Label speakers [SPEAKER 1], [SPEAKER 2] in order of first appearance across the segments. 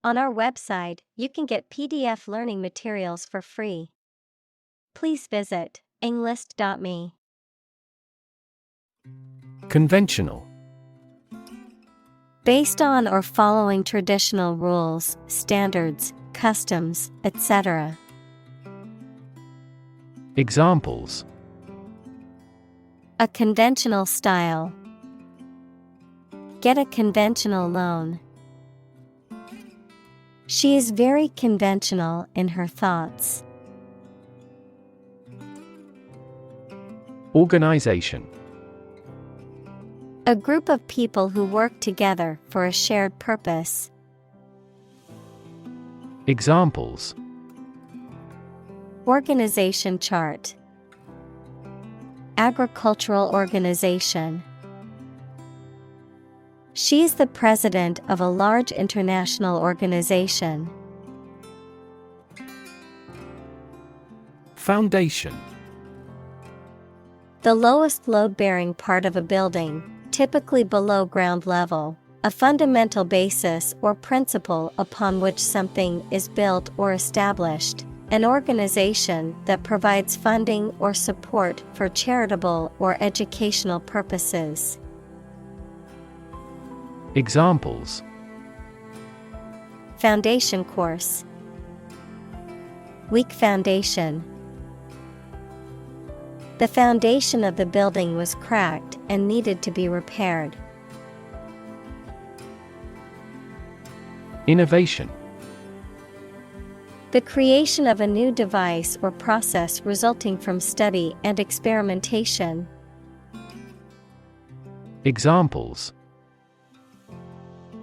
[SPEAKER 1] On our website, you can get PDF learning materials for free. Please visit englist.me.
[SPEAKER 2] Conventional.
[SPEAKER 1] Based on or following traditional rules, standards, customs, etc.
[SPEAKER 2] Examples:
[SPEAKER 1] A conventional style. Get a conventional loan. She is very conventional in her thoughts.
[SPEAKER 2] Organization.
[SPEAKER 1] A group of people who work together for a shared purpose.
[SPEAKER 2] Examples:
[SPEAKER 1] Organization chart. Agricultural organization. She is the president of a large international organization.
[SPEAKER 2] Foundation.
[SPEAKER 1] The lowest load-bearing part of a building, typically below ground level, a fundamental basis or principle upon which something is built or established, an organization that provides funding or support for charitable or educational purposes.
[SPEAKER 2] Examples:
[SPEAKER 1] Foundation course. Weak foundation. The foundation of the building was cracked and needed to be repaired.
[SPEAKER 2] Innovation.
[SPEAKER 1] The creation of a new device or process resulting from study and experimentation.
[SPEAKER 2] Examples: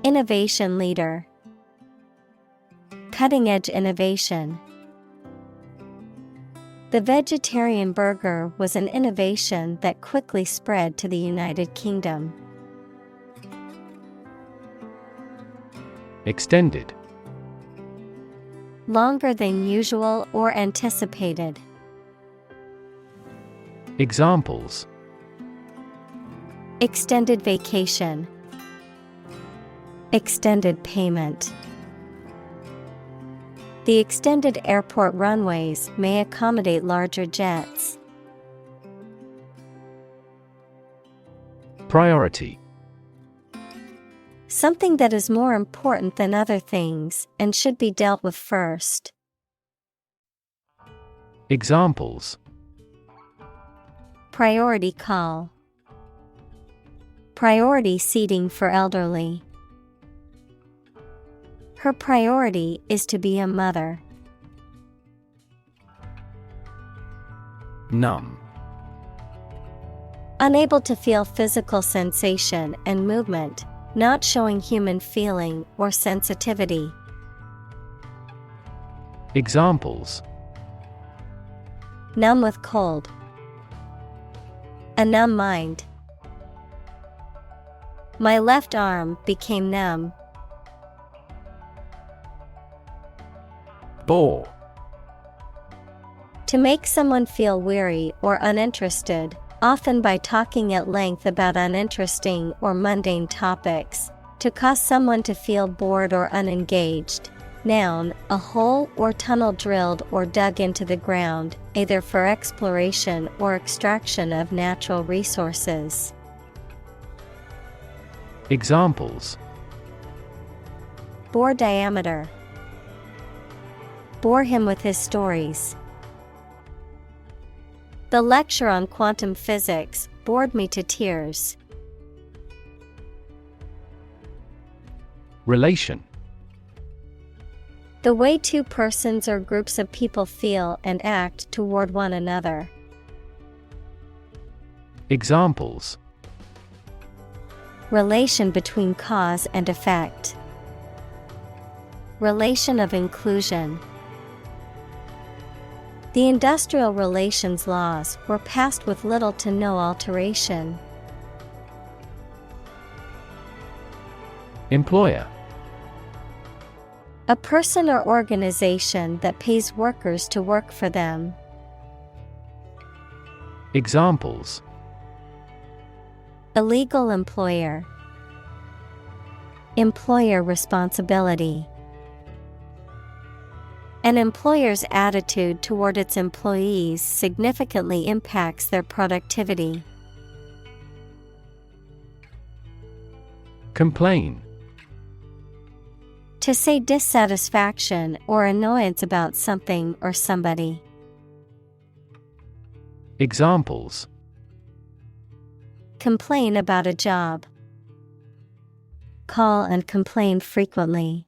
[SPEAKER 1] Innovation leader. Cutting-edge innovation. The vegetarian burger was an innovation that quickly spread to the United Kingdom.
[SPEAKER 2] Extended.
[SPEAKER 1] Longer than usual or anticipated.
[SPEAKER 2] Examples:
[SPEAKER 1] Extended vacation. Extended payment. The extended airport runways may accommodate larger jets.
[SPEAKER 2] Priority.
[SPEAKER 1] Something that is more important than other things and should be dealt with first.
[SPEAKER 2] Examples:
[SPEAKER 1] Priority call. Priority seating for elderly. Her priority is to be a mother.
[SPEAKER 2] Numb.
[SPEAKER 1] Unable to feel physical sensation and movement, not showing human feeling or sensitivity.
[SPEAKER 2] Examples:
[SPEAKER 1] Numb with cold. A numb mind. My left arm became numb.
[SPEAKER 2] Bore.
[SPEAKER 1] To make someone feel weary or uninterested, often by talking at length about uninteresting or mundane topics. To cause someone to feel bored or unengaged. Noun, a hole or tunnel drilled or dug into the ground, either for exploration or extraction of natural resources.
[SPEAKER 2] Examples:
[SPEAKER 1] Bore diameter. Bore him with his stories. The lecture on quantum physics bored me to tears.
[SPEAKER 2] Relation.
[SPEAKER 1] The way two persons or groups of people feel and act toward one another.
[SPEAKER 2] Examples:
[SPEAKER 1] Relation between cause and effect. Relation of inclusion. The industrial relations laws were passed with little to no alteration.
[SPEAKER 2] Employer.
[SPEAKER 1] A person or organization that pays workers to work for them.
[SPEAKER 2] Examples:
[SPEAKER 1] Illegal employer. Employer responsibility. An employer's attitude toward its employees significantly impacts their productivity.
[SPEAKER 2] Complain.
[SPEAKER 1] To say dissatisfaction or annoyance about something or somebody.
[SPEAKER 2] Examples:
[SPEAKER 1] Complain about a job. Call and complain frequently.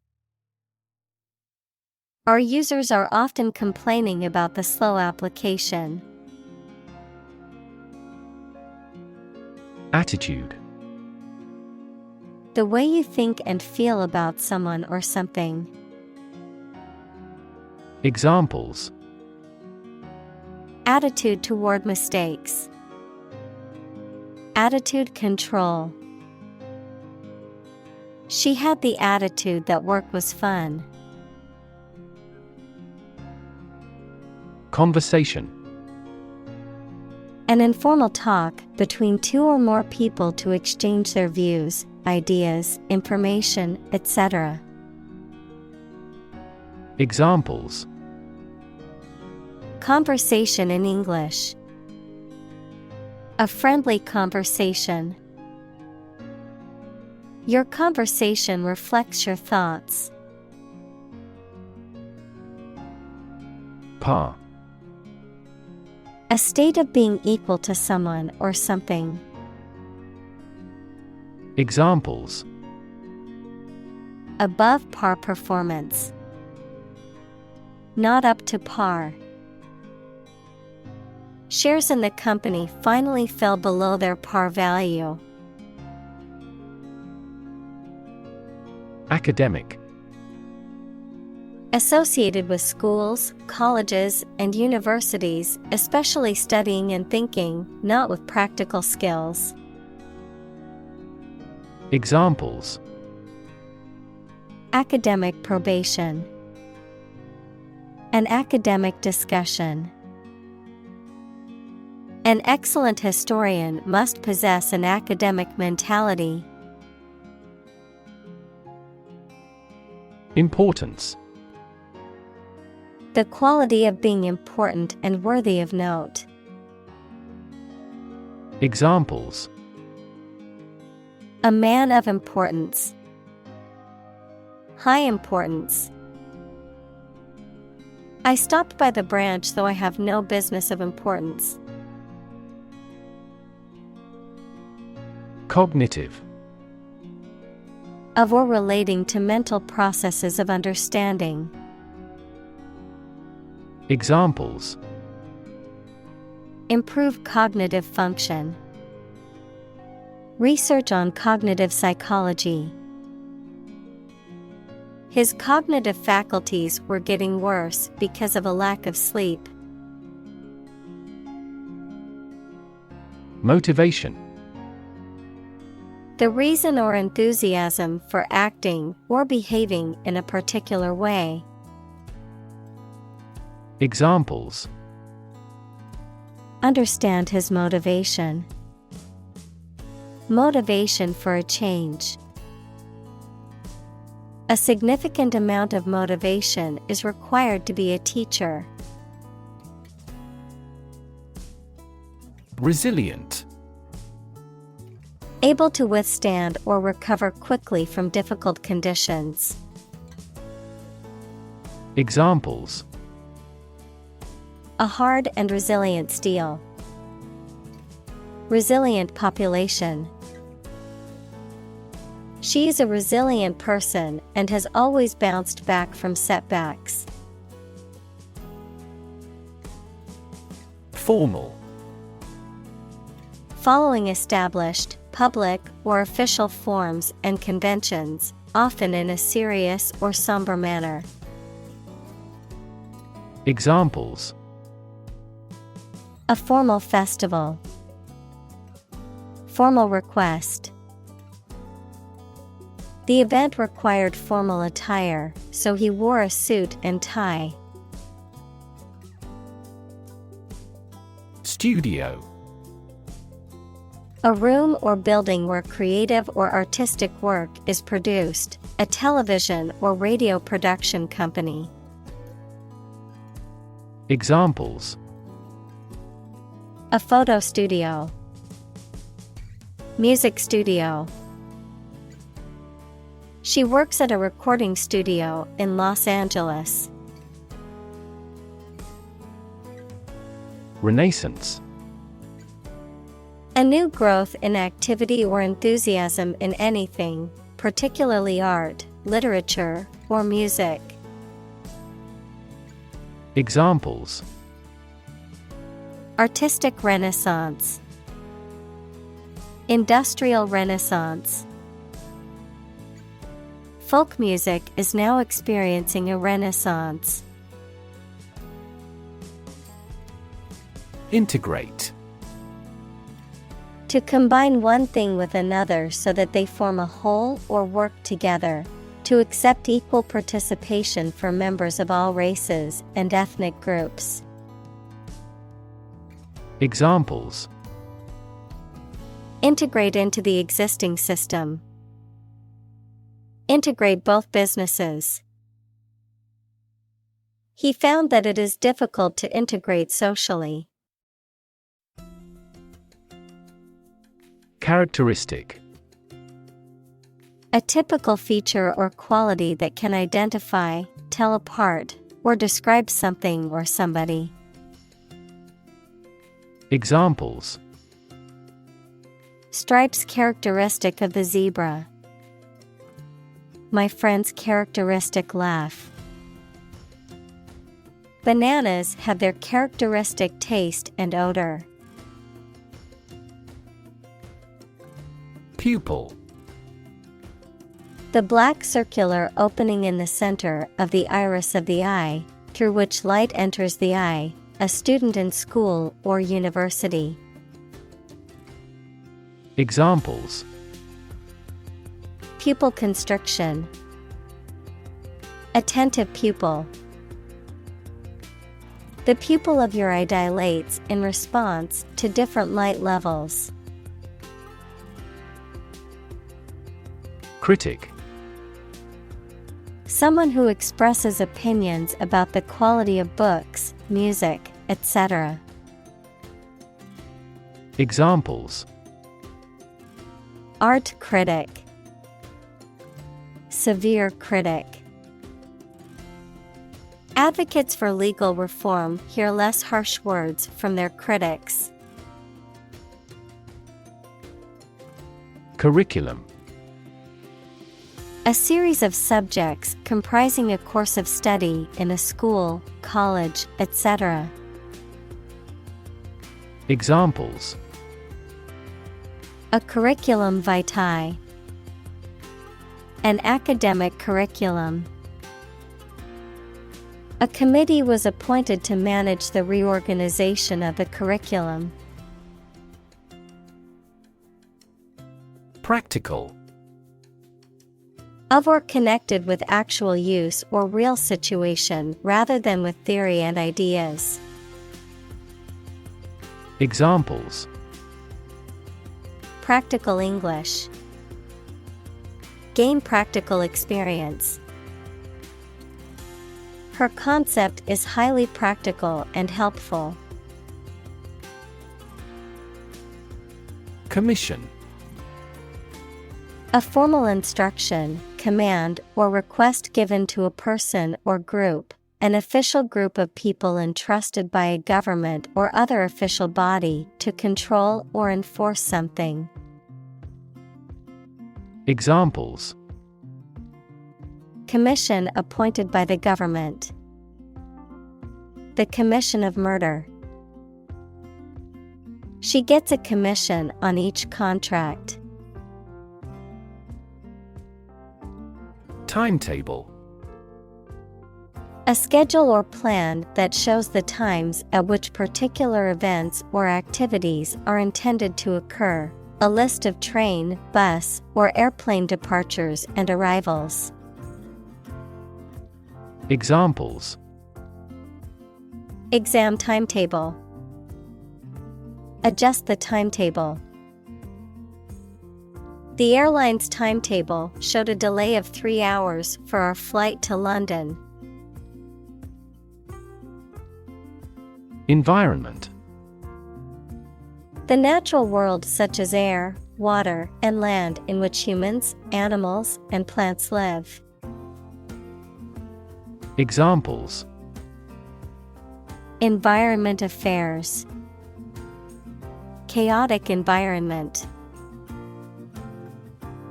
[SPEAKER 1] Our users are often complaining about the slow application.
[SPEAKER 2] Attitude.
[SPEAKER 1] The way you think and feel about someone or something.
[SPEAKER 2] Examples:
[SPEAKER 1] Attitude toward mistakes. Attitude control. She had the attitude that work was fun.
[SPEAKER 2] Conversation.
[SPEAKER 1] An informal talk between two or more people to exchange their views, ideas, information, etc.
[SPEAKER 2] Examples:
[SPEAKER 1] Conversation in English. A friendly conversation. Your conversation reflects your thoughts.
[SPEAKER 2] Par.
[SPEAKER 1] A state of being equal to someone or something.
[SPEAKER 2] Examples:
[SPEAKER 1] Above par performance. Not up to par. Shares in the company finally fell below their par value.
[SPEAKER 2] Academic.
[SPEAKER 1] Associated with schools, colleges, and universities, especially studying and thinking, not with practical skills.
[SPEAKER 2] Examples:
[SPEAKER 1] Academic probation. An academic discussion. An excellent historian must possess an academic mentality.
[SPEAKER 2] Importance.
[SPEAKER 1] The quality of being important and worthy of note.
[SPEAKER 2] Examples:
[SPEAKER 1] A man of importance. High importance. I stopped by the branch though I have no business of importance.
[SPEAKER 2] Cognitive.
[SPEAKER 1] Of or relating to mental processes of understanding.
[SPEAKER 2] Examples:
[SPEAKER 1] Improve cognitive function. Research on cognitive psychology. His cognitive faculties were getting worse because of a lack of sleep.
[SPEAKER 2] Motivation.
[SPEAKER 1] The reason or enthusiasm for acting or behaving in a particular way.
[SPEAKER 2] Examples:
[SPEAKER 1] Understand his motivation. Motivation for a change. A significant amount of motivation is required to be a teacher.
[SPEAKER 2] Resilient.
[SPEAKER 1] Able to withstand or recover quickly from difficult conditions.
[SPEAKER 2] Examples:
[SPEAKER 1] A hard and resilient steel. Resilient population. She is a resilient person and has always bounced back from setbacks.
[SPEAKER 2] Formal.
[SPEAKER 1] Following established, public, or official forms and conventions, often in a serious or somber manner.
[SPEAKER 2] Examples:
[SPEAKER 1] A formal festival. Formal request. The event required formal attire, so he wore a suit and tie.
[SPEAKER 2] Studio.
[SPEAKER 1] A room or building where creative or artistic work is produced, a television or radio production company.
[SPEAKER 2] Examples:
[SPEAKER 1] a photo studio, music studio. She works at a recording studio in Los Angeles.
[SPEAKER 2] Renaissance.
[SPEAKER 1] A new growth in activity or enthusiasm in anything, particularly art, literature, or music.
[SPEAKER 2] Examples:
[SPEAKER 1] artistic renaissance, industrial renaissance. Folk music is now experiencing a renaissance.
[SPEAKER 2] Integrate.
[SPEAKER 1] To combine one thing with another so that they form a whole or work together. To accept equal participation for members of all races and ethnic groups.
[SPEAKER 2] Examples:
[SPEAKER 1] integrate into the existing system. Integrate both businesses. He found that it is difficult to integrate socially.
[SPEAKER 2] Characteristic.
[SPEAKER 1] A typical feature or quality that can identify, tell apart, or describe something or somebody.
[SPEAKER 2] Examples:
[SPEAKER 1] stripes characteristic of the zebra. My friend's characteristic laugh. Bananas have their characteristic taste and odor.
[SPEAKER 2] Pupil.
[SPEAKER 1] The black circular opening in the center of the iris of the eye, through which light enters the eye, a student in school or university.
[SPEAKER 2] Examples:
[SPEAKER 1] pupil constriction. Attentive pupil. The pupil of your eye dilates in response to different light levels.
[SPEAKER 2] Critic.
[SPEAKER 1] Someone who expresses opinions about the quality of books, music, etc.
[SPEAKER 2] Examples:
[SPEAKER 1] art critic. Severe critic. Advocates for legal reform hear less harsh words from their critics.
[SPEAKER 2] Curriculum.
[SPEAKER 1] A series of subjects comprising a course of study in a school, college, etc.
[SPEAKER 2] Examples:
[SPEAKER 1] a curriculum vitae. An academic curriculum. A committee was appointed to manage the reorganization of the curriculum.
[SPEAKER 2] Practical.
[SPEAKER 1] Of or connected with actual use or real situation rather than with theory and ideas.
[SPEAKER 2] Examples:
[SPEAKER 1] practical English. Gain practical experience. Her concept is highly practical and helpful.
[SPEAKER 2] Commission.
[SPEAKER 1] A formal instruction, command, or request given to a person or group, an official group of people entrusted by a government or other official body to control or enforce something.
[SPEAKER 2] Examples:
[SPEAKER 1] commission appointed by the government. The commission of murder. She gets a commission on each contract.
[SPEAKER 2] Timetable.
[SPEAKER 1] A schedule or plan that shows the times at which particular events or activities are intended to occur. A list of train, bus, or airplane departures and arrivals.
[SPEAKER 2] Examples:
[SPEAKER 1] exam timetable. Adjust the timetable. The airline's timetable showed a delay of 3 hours for our flight to London.
[SPEAKER 2] Environment.
[SPEAKER 1] The natural world such as air, water, and land in which humans, animals, and plants live.
[SPEAKER 2] Examples:
[SPEAKER 1] Environment affairs. Chaotic environment.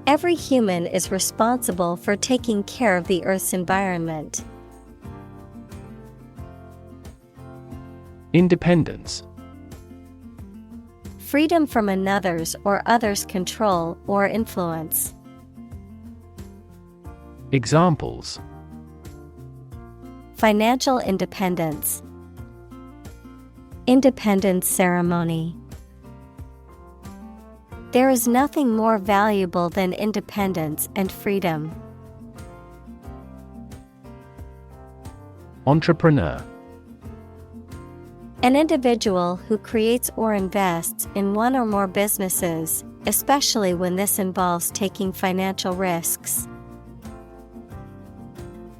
[SPEAKER 1] Every human is responsible for taking care of the Earth's environment.
[SPEAKER 2] Independence.
[SPEAKER 1] Freedom from another's or others' control or influence.
[SPEAKER 2] Examples:
[SPEAKER 1] Financial independence. Independence ceremony. There is nothing more valuable than independence and freedom.
[SPEAKER 2] Entrepreneur.
[SPEAKER 1] An individual who creates or invests in one or more businesses, especially when this involves taking financial risks.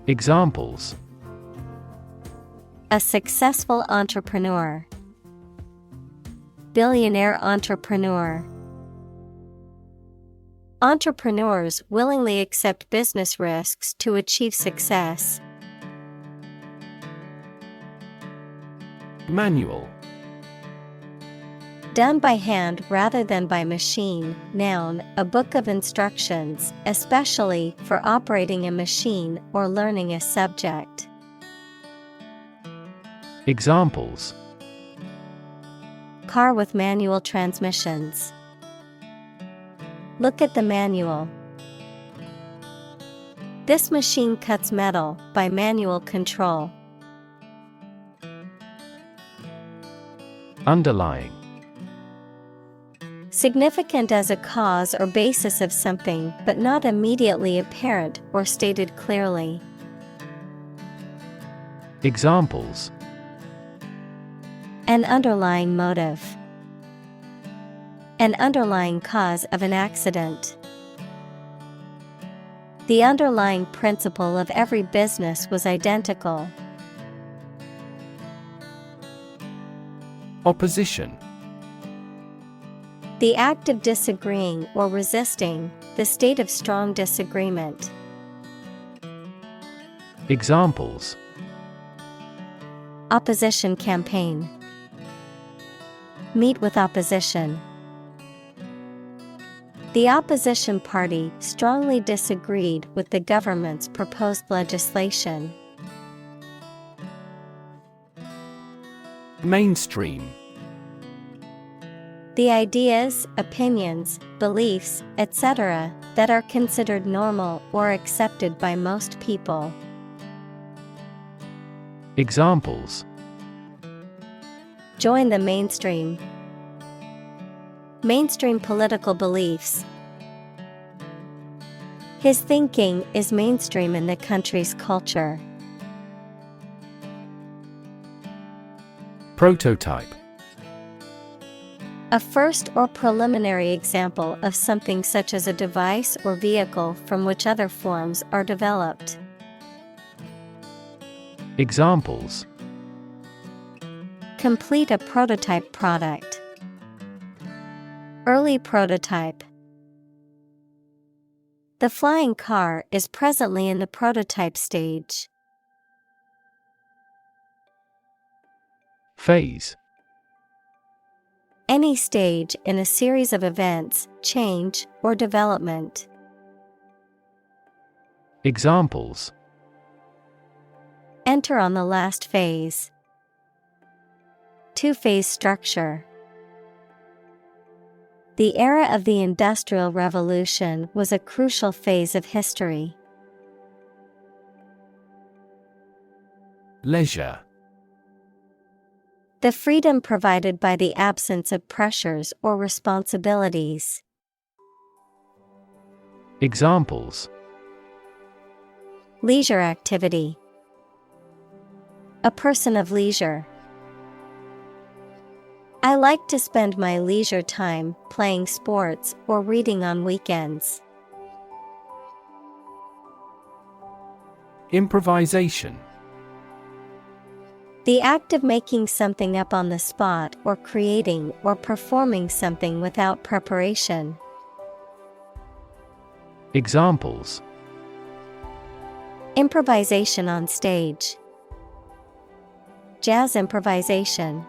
[SPEAKER 2] Examples:
[SPEAKER 1] A successful entrepreneur. Billionaire entrepreneur. Entrepreneurs willingly accept business risks to achieve success.
[SPEAKER 2] Manual.
[SPEAKER 1] Done by hand rather than by machine. Noun, a book of instructions, especially for operating a machine or learning a subject.
[SPEAKER 2] Examples:
[SPEAKER 1] Car with manual transmissions. Look at the manual. This machine cuts metal by manual control.
[SPEAKER 2] Underlying.
[SPEAKER 1] Significant as a cause or basis of something, but not immediately apparent or stated clearly.
[SPEAKER 2] Examples:
[SPEAKER 1] An underlying motive. An underlying cause of an accident. The underlying principle of every business was identical.
[SPEAKER 2] Opposition.
[SPEAKER 1] The act of disagreeing or resisting, the state of strong disagreement.
[SPEAKER 2] Examples:
[SPEAKER 1] Opposition campaign. Meet with opposition. The opposition party strongly disagreed with the government's proposed legislation.
[SPEAKER 2] Mainstream.
[SPEAKER 1] The ideas, opinions, beliefs, etc., that are considered normal or accepted by most people.
[SPEAKER 2] Examples:
[SPEAKER 1] Join the mainstream. Mainstream political beliefs. His thinking is mainstream in the country's culture.
[SPEAKER 2] Prototype.
[SPEAKER 1] A first or preliminary example of something such as a device or vehicle from which other forms are developed.
[SPEAKER 2] Examples:
[SPEAKER 1] Complete a prototype product. Early prototype. The flying car is presently in the prototype stage.
[SPEAKER 2] Phase.
[SPEAKER 1] Any stage in a series of events, change, or development.
[SPEAKER 2] Examples:
[SPEAKER 1] Enter on the last phase. Two-phase structure. The era of the Industrial Revolution was a crucial phase of history.
[SPEAKER 2] Leisure.
[SPEAKER 1] The freedom provided by the absence of pressures or responsibilities.
[SPEAKER 2] Examples:
[SPEAKER 1] Leisure activity. A person of leisure. I like to spend my leisure time playing sports or reading on weekends.
[SPEAKER 2] Improvisation.
[SPEAKER 1] The act of making something up on the spot or creating or performing something without preparation.
[SPEAKER 2] Examples:
[SPEAKER 1] Improvisation on stage. Jazz improvisation.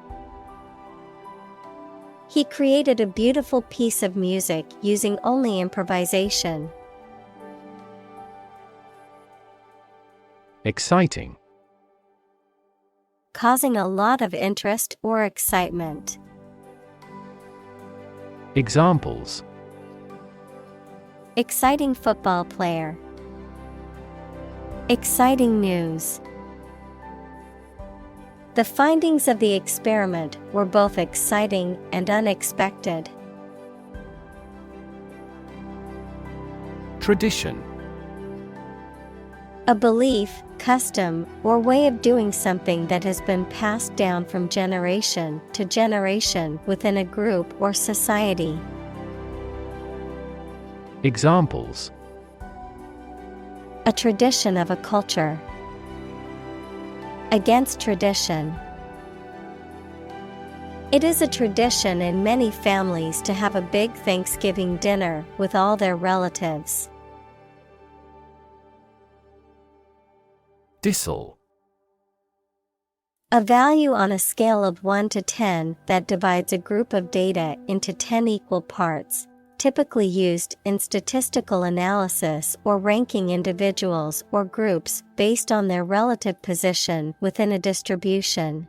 [SPEAKER 1] He created a beautiful piece of music using only improvisation.
[SPEAKER 2] Exciting.
[SPEAKER 1] Causing a lot of interest or excitement.
[SPEAKER 2] Examples:
[SPEAKER 1] Exciting football player. Exciting news. The findings of the experiment were both exciting and unexpected.
[SPEAKER 2] Tradition.
[SPEAKER 1] A belief, custom, or way of doing something that has been passed down from generation to generation within a group or society.
[SPEAKER 2] Examples:
[SPEAKER 1] A tradition of a culture. Against tradition. It is a tradition in many families to have a big Thanksgiving dinner with all their relatives.
[SPEAKER 2] Decimal.
[SPEAKER 1] A value on a scale of 1 to 10 that divides a group of data into 10 equal parts, typically used in statistical analysis or ranking individuals or groups based on their relative position within a distribution.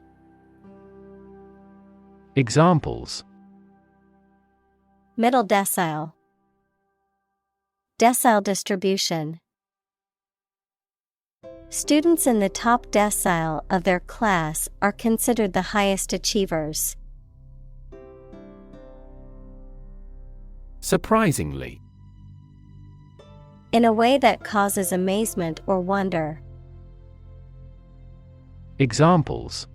[SPEAKER 2] Examples:
[SPEAKER 1] Middle decile. Decile distribution. Students in the top decile of their class are considered the highest achievers.
[SPEAKER 2] Surprisingly.
[SPEAKER 1] In a way that causes amazement or wonder.
[SPEAKER 2] Examples: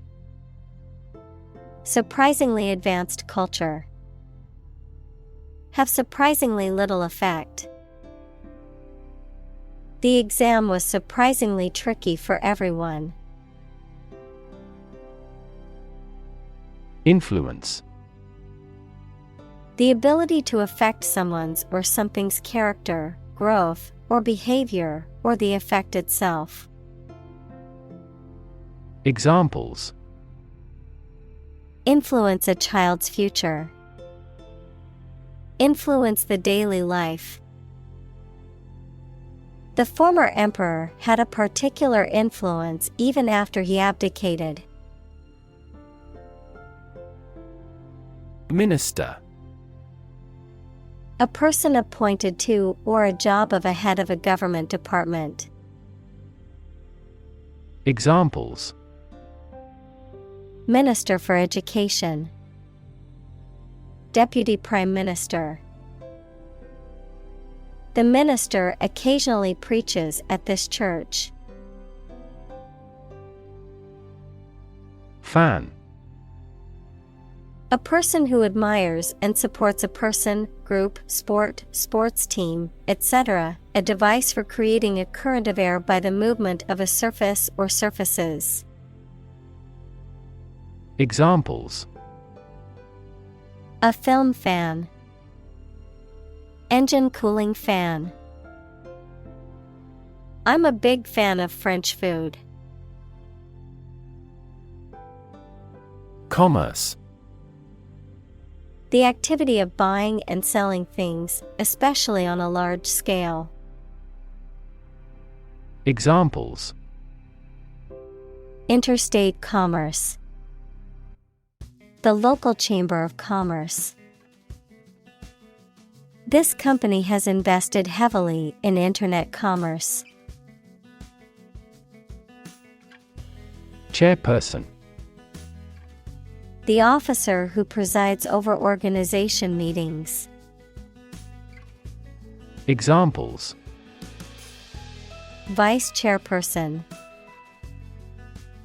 [SPEAKER 1] Surprisingly advanced culture. Have surprisingly little effect. The exam was surprisingly tricky for everyone.
[SPEAKER 2] Influence.
[SPEAKER 1] The ability to affect someone's or something's character, growth, or behavior, or the effect itself.
[SPEAKER 2] Examples:
[SPEAKER 1] Influence a child's future. Influence the daily life. The former emperor had a particular influence even after he abdicated.
[SPEAKER 2] Minister.
[SPEAKER 1] A person appointed to or a job of a head of a government department.
[SPEAKER 2] Examples:
[SPEAKER 1] Minister for Education. Deputy Prime Minister. The minister occasionally preaches at this church.
[SPEAKER 2] Fan.
[SPEAKER 1] A person who admires and supports a person, group, sport, sports team, etc., a device for creating a current of air by the movement of a surface or surfaces.
[SPEAKER 2] Examples:
[SPEAKER 1] A film fan. Engine cooling fan. I'm a big fan of French food.
[SPEAKER 2] Commerce.
[SPEAKER 1] The activity of buying and selling things, especially on a large scale.
[SPEAKER 2] Examples:
[SPEAKER 1] Interstate commerce. The local chamber of commerce. This company has invested heavily in internet commerce.
[SPEAKER 2] Chairperson.
[SPEAKER 1] The officer who presides over organization meetings.
[SPEAKER 2] Examples:
[SPEAKER 1] Vice chairperson.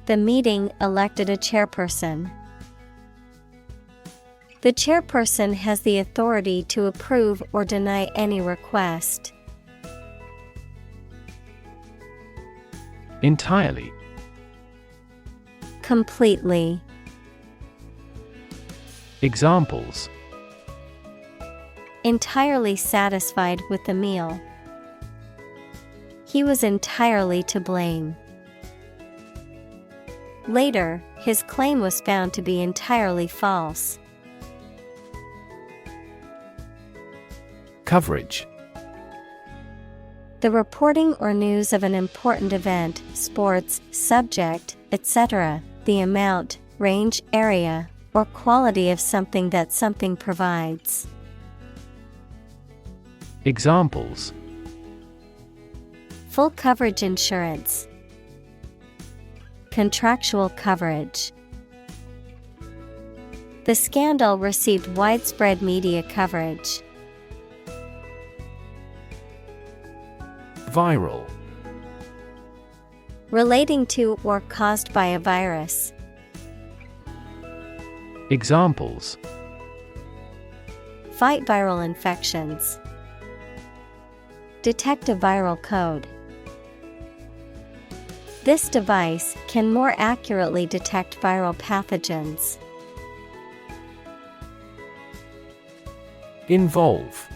[SPEAKER 1] The meeting elected a chairperson. The chairperson has the authority to approve or deny any request.
[SPEAKER 2] Entirely.
[SPEAKER 1] Completely.
[SPEAKER 2] Examples:
[SPEAKER 1] Entirely satisfied with the meal. He was entirely to blame. Later, his claim was found to be entirely false.
[SPEAKER 2] Coverage:
[SPEAKER 1] The reporting or news of an important event, sports, subject, etc., the amount, range, area, or quality of something that something provides.
[SPEAKER 2] Examples:
[SPEAKER 1] Full coverage insurance. Contractual coverage. The scandal received widespread media coverage.
[SPEAKER 2] Viral:
[SPEAKER 1] Relating to or caused by a virus.
[SPEAKER 2] Examples:
[SPEAKER 1] Fight viral infections. Detect a viral code. This device can more accurately detect viral pathogens.
[SPEAKER 2] Involve: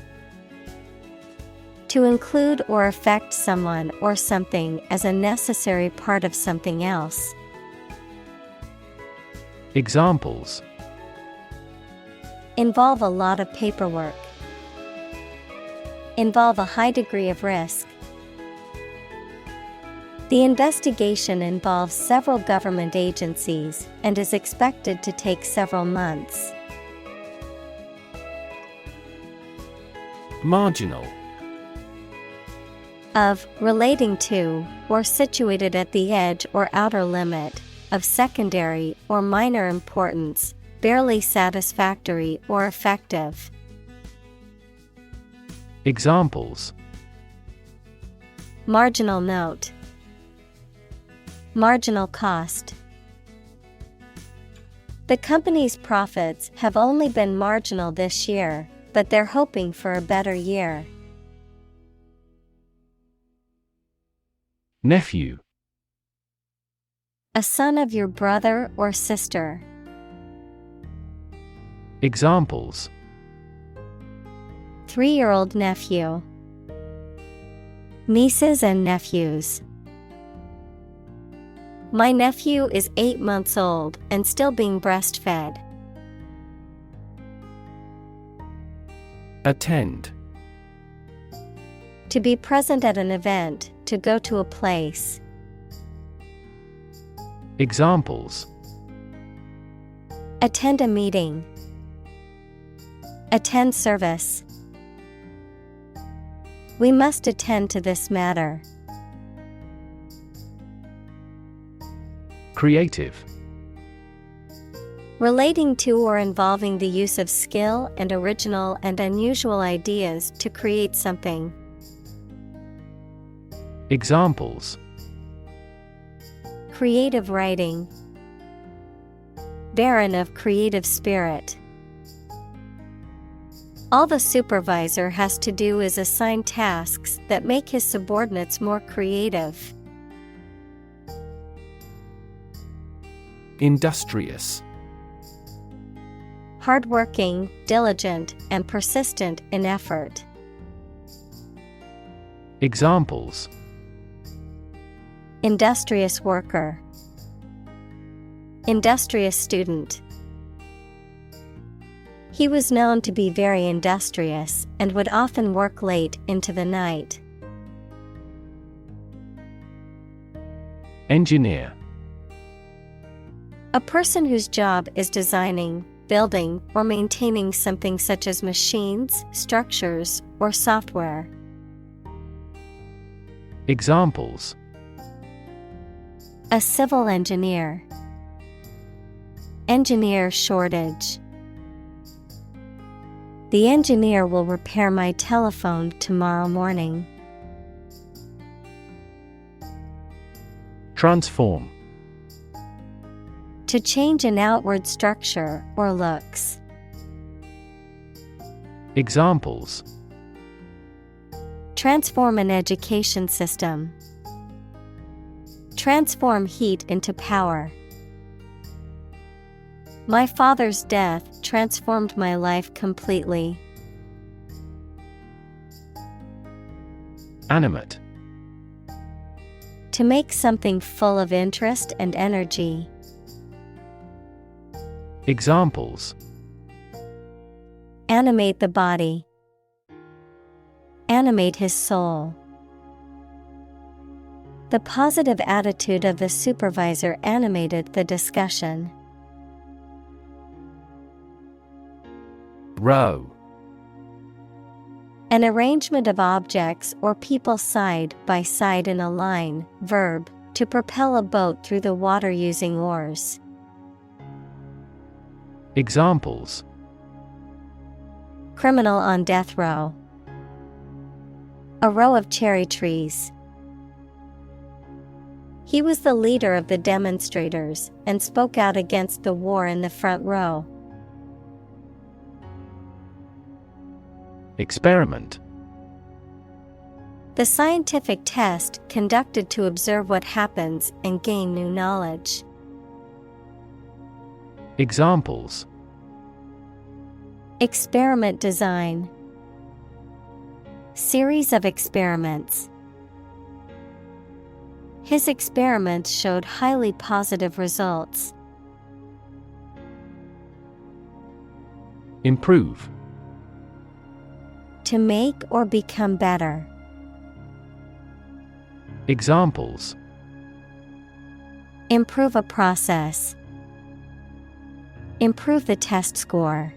[SPEAKER 1] To include or affect someone or something as a necessary part of something else.
[SPEAKER 2] Examples:
[SPEAKER 1] Involve a lot of paperwork. Involve a high degree of risk. The investigation involves several government agencies and is expected to take several months.
[SPEAKER 2] Marginal:
[SPEAKER 1] Of, relating to, or situated at the edge or outer limit, of secondary or minor importance, barely satisfactory or effective.
[SPEAKER 2] Examples:
[SPEAKER 1] Marginal note. Marginal cost. The company's profits have only been marginal this year, but they're hoping for a better year.
[SPEAKER 2] Nephew:
[SPEAKER 1] A son of your brother or sister.
[SPEAKER 2] Examples:
[SPEAKER 1] 3-year-old nephew. Nieces and nephews. My nephew is 8 months old and still being breastfed.
[SPEAKER 2] Attend:
[SPEAKER 1] To be present at an event, to go to a place.
[SPEAKER 2] Examples:
[SPEAKER 1] Attend a meeting. Attend service. We must attend to this matter.
[SPEAKER 2] Creative:
[SPEAKER 1] Relating to or involving the use of skill and original and unusual ideas to create something.
[SPEAKER 2] Examples:
[SPEAKER 1] Creative writing. Barren of creative spirit. All the supervisor has to do is assign tasks that make his subordinates more creative.
[SPEAKER 2] Industrious:
[SPEAKER 1] Hardworking, diligent, and persistent in effort.
[SPEAKER 2] Examples:
[SPEAKER 1] Industrious worker. Industrious student. He was known to be very industrious and would often work late into the night.
[SPEAKER 2] Engineer:
[SPEAKER 1] A person whose job is designing, building, or maintaining something such as machines, structures, or software.
[SPEAKER 2] Examples:
[SPEAKER 1] A civil engineer. Engineer shortage. The engineer will repair my telephone tomorrow morning.
[SPEAKER 2] Transform:
[SPEAKER 1] To change an outward structure or looks.
[SPEAKER 2] Examples:
[SPEAKER 1] Transform an education system. Transform heat into power. My father's death transformed my life completely.
[SPEAKER 2] Animate.
[SPEAKER 1] To make something full of interest and energy.
[SPEAKER 2] Examples:
[SPEAKER 1] Animate the body. Animate his soul. The positive attitude of the supervisor animated the discussion.
[SPEAKER 2] Row.
[SPEAKER 1] An arrangement of objects or people side by side in a line. Verb, to propel a boat through the water using oars.
[SPEAKER 2] Examples:
[SPEAKER 1] Criminal on death row. A row of cherry trees. He was the leader of the demonstrators and spoke out against the war in the front row.
[SPEAKER 2] Experiment.
[SPEAKER 1] The scientific test conducted to observe what happens and gain new knowledge.
[SPEAKER 2] Examples:
[SPEAKER 1] Experiment design. Series of experiments. His experiments showed highly positive results.
[SPEAKER 2] Improve.
[SPEAKER 1] To make or become better.
[SPEAKER 2] Examples:
[SPEAKER 1] Improve a process. Improve the test score.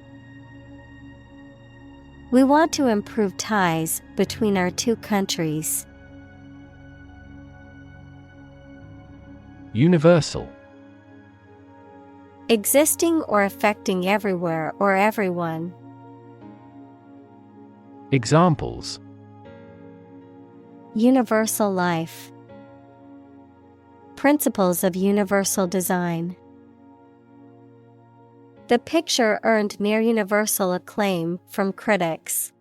[SPEAKER 1] We want to improve ties between our two countries.
[SPEAKER 2] Universal.
[SPEAKER 1] Existing or affecting everywhere or everyone.
[SPEAKER 2] Examples:
[SPEAKER 1] Universal life. Principles of universal design. The picture earned near universal acclaim from critics.